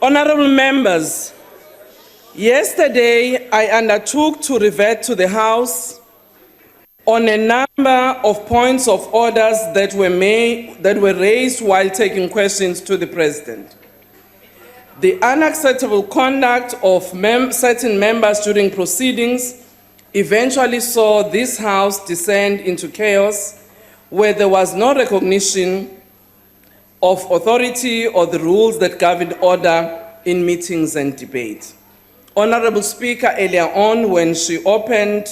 Honorable members, yesterday I undertook to revert to the House on a number of points of orders that were raised while taking questions to the President. The unacceptable conduct of certain members during proceedings eventually saw this House descend into chaos where there was no recognition of authority or the rules that govern order in meetings and debate. Honorable Speaker, earlier on when she opened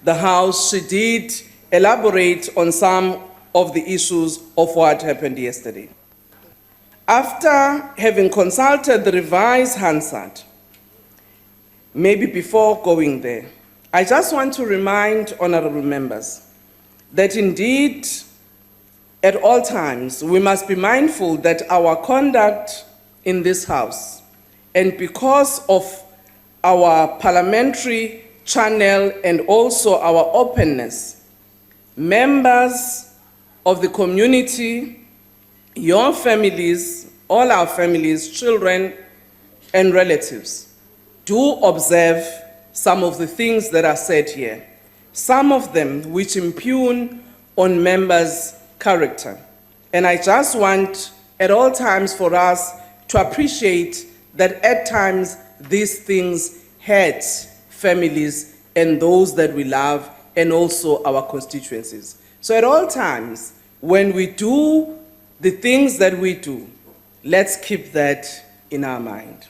the House, she did elaborate on some of the issues of what happened yesterday. After having consulted the revised Hansard, maybe before going there, I just want to remind honorable members that indeed, at all times, we must be mindful that our conduct in this House, and because of our parliamentary channel and also our openness, members of the community, your families, all our families, children and relatives, do observe some of the things that are said here, some of them which impugn on members' character. And I just want at all times for us to appreciate that at times these things hurt families and those that we love and also our constituencies. So at all times, when we do the things that we do, let's keep that in our mind.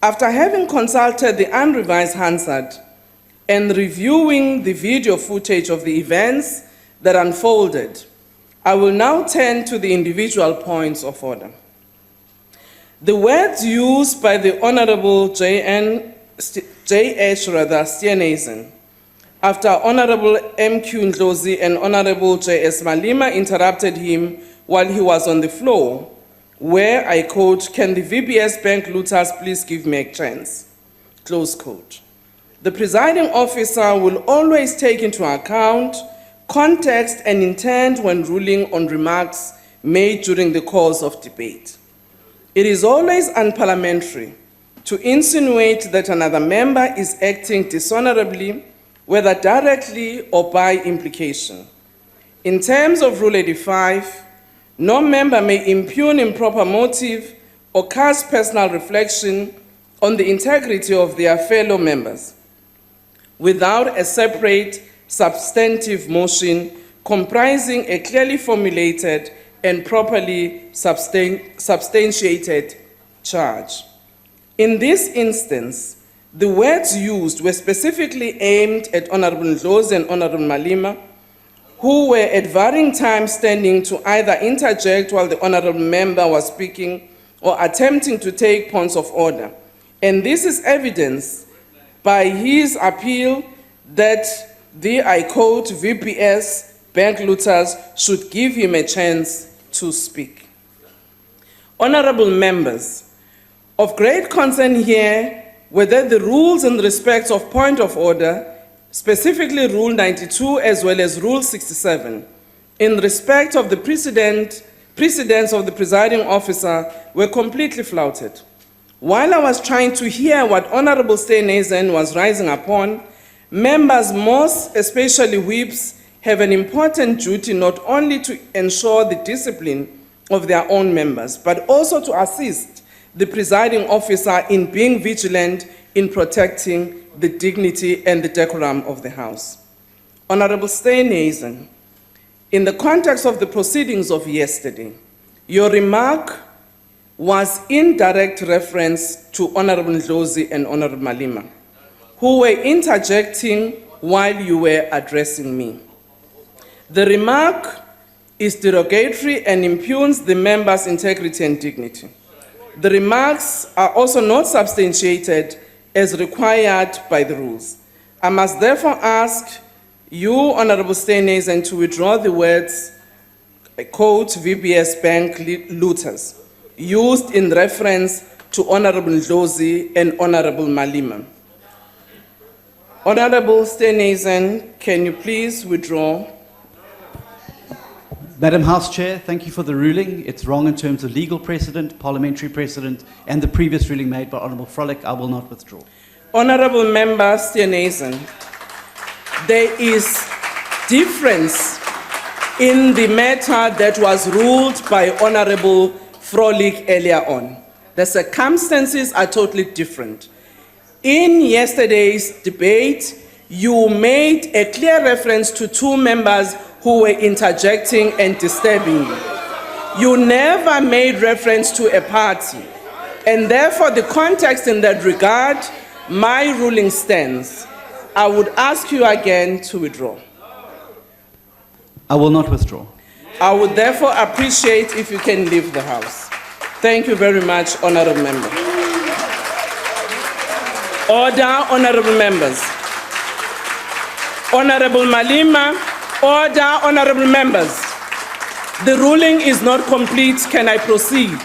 After having consulted the unrevised Hansard and reviewing the video footage of the events that unfolded, I will now turn to the individual points of order. The words used by the Honorable Steenhuisen after Honorable M.Q. Ndlozi and Honorable J.S. Malema interrupted him while he was on the floor, where I quote, "Can the VBS bank looters please give me a chance?" Close quote. The presiding officer will always take into account context and intent when ruling on remarks made during the course of debate. It is always unparliamentary to insinuate that another member is acting dishonorably, whether directly or by implication. In terms of Rule 85, no member may impugn improper motive or cast personal reflection on the integrity of their fellow members without a separate substantive motion comprising a clearly formulated and properly substantiated charge. In this instance, the words used were specifically aimed at Honorable Ndlozi and Honorable Malema, who were at varying times standing to either interject while the honorable member was speaking or attempting to take points of order. And this is evidenced by his appeal that the, I quote, VPS bank looters should give him a chance to speak. Honorable members, of great concern here were that the rules in respect of point of order, specifically Rule 92 as well as Rule 67, in respect of the precedence of the presiding officer were completely flouted. While I was trying to hear what Honorable Steenhuisen was rising upon, members, most especially whips, have an important duty not only to ensure the discipline of their own members, but also to assist the presiding officer in being vigilant in protecting the dignity and the decorum of the House. Honorable Steenhuisen, in the context of the proceedings of yesterday, your remark was in direct reference to Honorable Ndlozi and Honorable Malema, who were interjecting while you were addressing me. The remark is derogatory and impugns the member's integrity and dignity. The remarks are also not substantiated as required by the rules. I must therefore ask you, Honorable Steenhuisen, to withdraw the words, I quote, VBS bank looters, used in reference to Honorable Ndlozi and Honorable Malema. Honorable Steenhuisen, can you please withdraw? Madam House Chair, thank you for the ruling. It's wrong in terms of legal precedent, parliamentary precedent, and the previous ruling made by Honourable Frolick. I will not withdraw. Honourable Member Steenhuisen, there is difference in the matter that was ruled by Honourable Frolick earlier on. The circumstances are totally different. In yesterday's debate, you made a clear reference to two members who were interjecting and disturbing you. You never made reference to a party, and therefore the context in that regard, my ruling stands. I would ask you again to withdraw. I will not withdraw. I would therefore appreciate if you can leave the House. Thank you very much, Honourable Member. Order, Honourable Members. Honourable Malema, order, Honourable Members. The ruling is not complete. Can I proceed?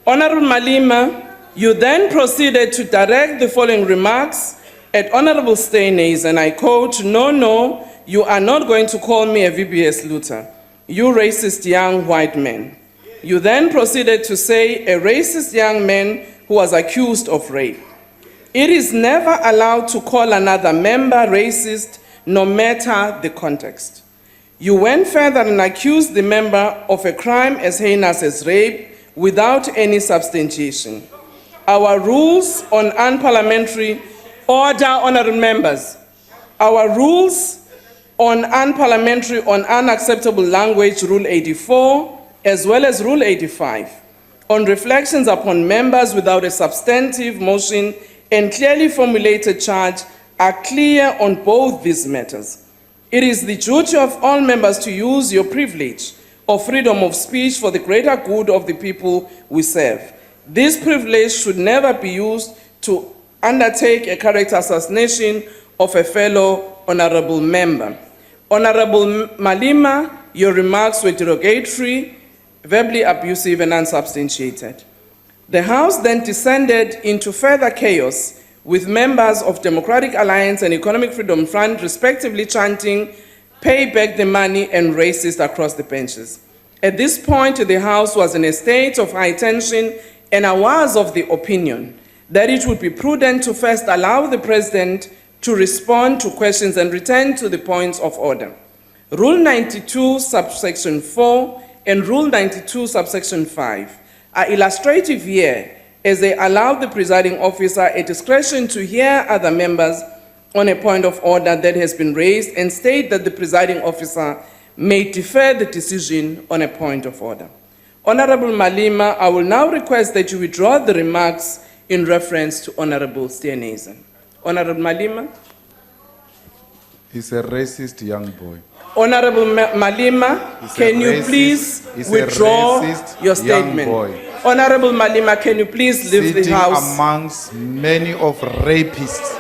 Honourable Malema, you then proceeded to direct the following remarks at Honourable Steenhuisen, and I quote, "No, you are not going to call me a VBS looter, you racist young white man." You then proceeded to say a racist young man who was accused of rape. It is never allowed to call another member racist, no matter the context. You went further and accused the member of a crime as heinous as rape without any substantiation. Our rules on unparliamentary order, honourable members, our rules on unparliamentary, on unacceptable language, Rule 84, as well as Rule 85, on reflections upon members without a substantive motion and clearly formulated charge, are clear on both these matters. It is the duty of all members to use your privilege of freedom of speech for the greater good of the people we serve. This privilege should never be used to undertake a character assassination of a fellow honourable member. Honourable Malema, your remarks were derogatory, verbally abusive and unsubstantiated. The House then descended into further chaos with members of Democratic Alliance and Economic Freedom Front respectively chanting, "Pay back the money," and "racist" across the benches. At this point, the House was in a state of high tension, and I was of the opinion that it would be prudent to first allow the President to respond to questions and return to the points of order. Rule 92, subsection 4, and Rule 92, subsection 5 are illustrative here, as they allow the presiding officer a discretion to hear other members on a point of order that has been raised and state that the presiding officer may defer the decision on a point of order. Honourable Malema, I will now request that you withdraw the remarks in reference to Honourable Steenhuisen. Honourable Malema. He's a racist young boy. Honourable Malema, can you please withdraw your statement? Honourable Malema, can you please leave the House? Sitting amongst many of rapists.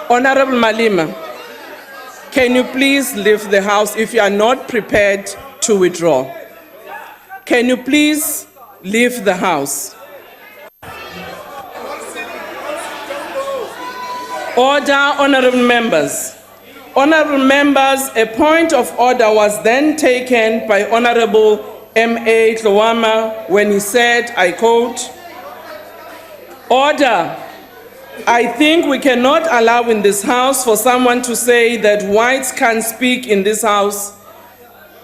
Honourable Malema, can you please leave the House if you are not prepared to withdraw? Can you please leave the House? Order, honourable members. Honourable members, a point of order was then taken by Honourable M.A. Tlowama when he said, I quote, "Order. I think we cannot allow in this House for someone to say that whites can't speak in this House.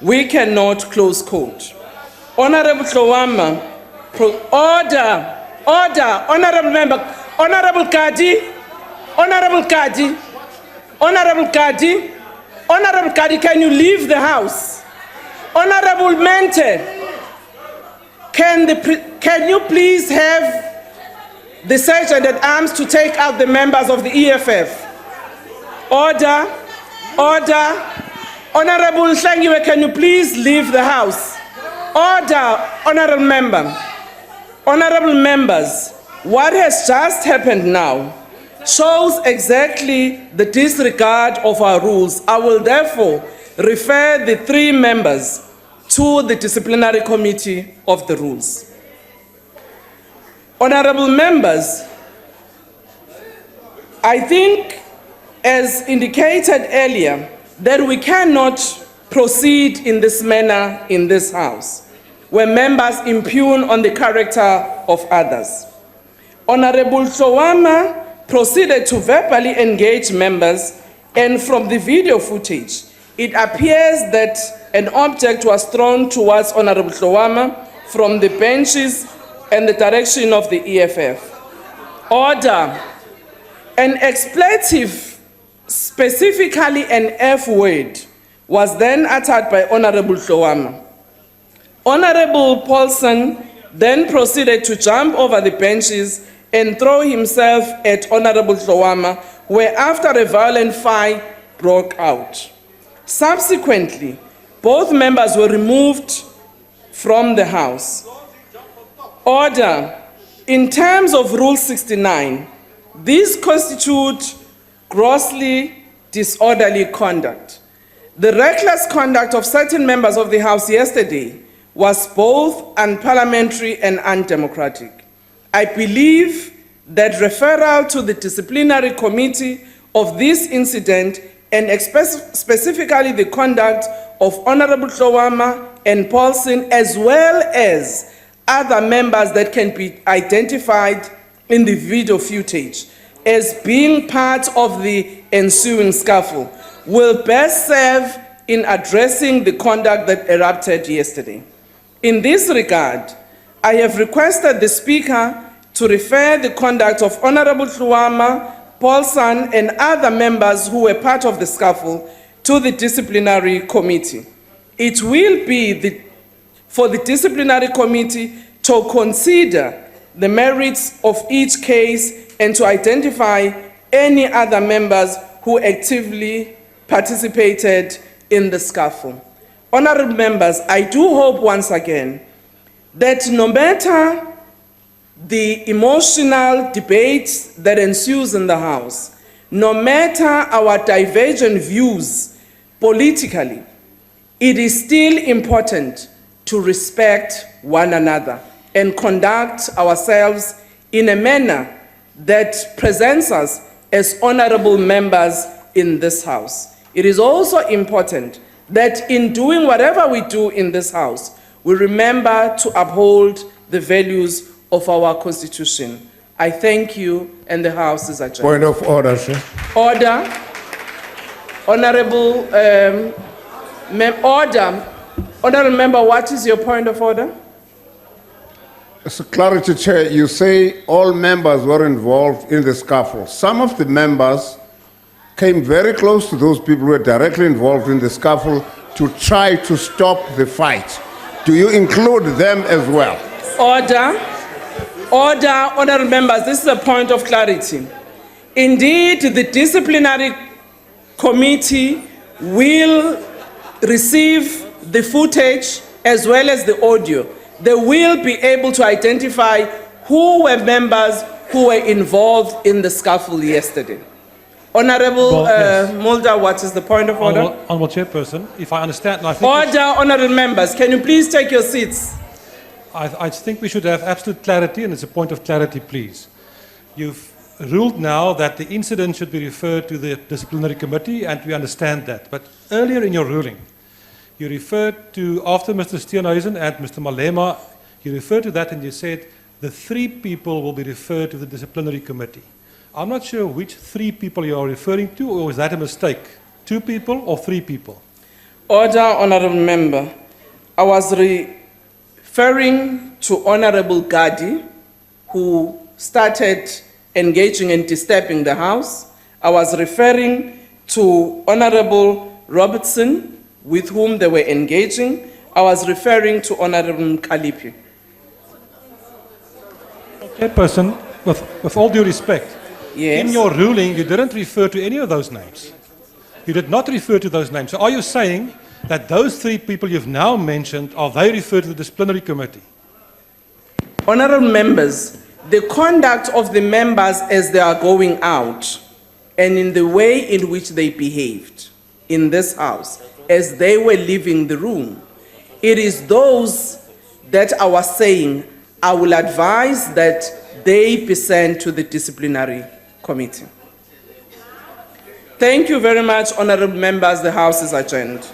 We cannot," close quote. Honourable Tlowama, order, honourable member, Honourable Kadi, Honourable Kadi, Honourable Kadi, Honourable Kadi, can you leave the House? Honourable Mente, can you please have the Sergeant at Arms to take out the members of the EFF? Order, order. Honourable Hlengiwe, can you please leave the House? Order, honourable member. Honourable members, what has just happened now shows exactly the disregard of our rules. I will therefore refer the three members to the Disciplinary Committee of the Rules. Honourable members, I think, as indicated earlier, that we cannot proceed in this manner in this House, where members impugn on the character of others. Honorable Hlowama proceeded to verbally engage members, and from the video footage, it appears that an object was thrown towards Honorable Hlowama from the benches and the direction of the EFF. Order. An expletive, specifically an F word, was then uttered by Honorable Hlowama. Honorable Paulson then proceeded to jump over the benches and throw himself at Honorable Hlowama, where after a violent fight broke out. Subsequently, both members were removed from the House. Order. In terms of Rule 69, these constitute grossly disorderly conduct. The reckless conduct of certain members of the House yesterday was both unparliamentary and undemocratic. I believe that referral to the disciplinary committee of this incident and specifically the conduct of Honorable Hlowama and Paulson, as well as other members that can be identified in the video footage as being part of the ensuing scuffle, will best serve in addressing the conduct that erupted yesterday. In this regard, I have requested the Speaker to refer the conduct of Honorable Hlowama, Paulson, and other members who were part of the scuffle to the disciplinary committee. It will be for the disciplinary committee to consider the merits of each case and to identify any other members who actively participated in the scuffle. Honorable members, I do hope once again that no matter the emotional debate that ensues in the House, no matter our divergent views politically, it is still important to respect one another and conduct ourselves in a manner that presents us as honorable members in this House. It is also important that in doing whatever we do in this House, we remember to uphold the values of our Constitution. I thank you, and the House is adjourned. Point of order, sir. Order. Honorable order. Honorable member, what is your point of order? Mr. Clarity, Chair, you say all members were involved in the scuffle. Some of the members came very close to those people who were directly involved in the scuffle to try to stop the fight. Do you include them as well? Order. Order, honorable members, this is a point of clarity. Indeed, the disciplinary committee will receive the footage as well as the audio. They will be able to identify who were members who were involved in the scuffle yesterday. Honorable Mulder, what is the point of order? Honorable Chairperson, if I understand, I think order, honorable members, can you please take your seats? I think we should have absolute clarity, and it's a point of clarity, please. You've ruled now that the incident should be referred to the disciplinary committee, and we understand that. But earlier in your ruling, you referred to, after Mr. Steenhuisen and Mr. Malema, you referred to that and you said the 3 people will be referred to the disciplinary committee. I'm not sure which 3 people you are referring to, or is that a mistake? 2 people or 3 people? Order, honorable member. I was referring to Honorable Gadi, who started engaging and disturbing the House. I was referring to Honorable Robertson, with whom they were engaging. I was referring to Honorable Kalipi. Chairperson, with all due respect, yes. In your ruling, you didn't refer to any of those names. You did not refer to those names. So are you saying that those 3 people you've now mentioned, are they referred to the disciplinary committee? Honorable members, the conduct of the members as they are going out and in the way in which they behaved in this House as they were leaving the room, it is those that I was saying I will advise that they be sent to the disciplinary committee. Thank you very much, honorable members. The House is adjourned.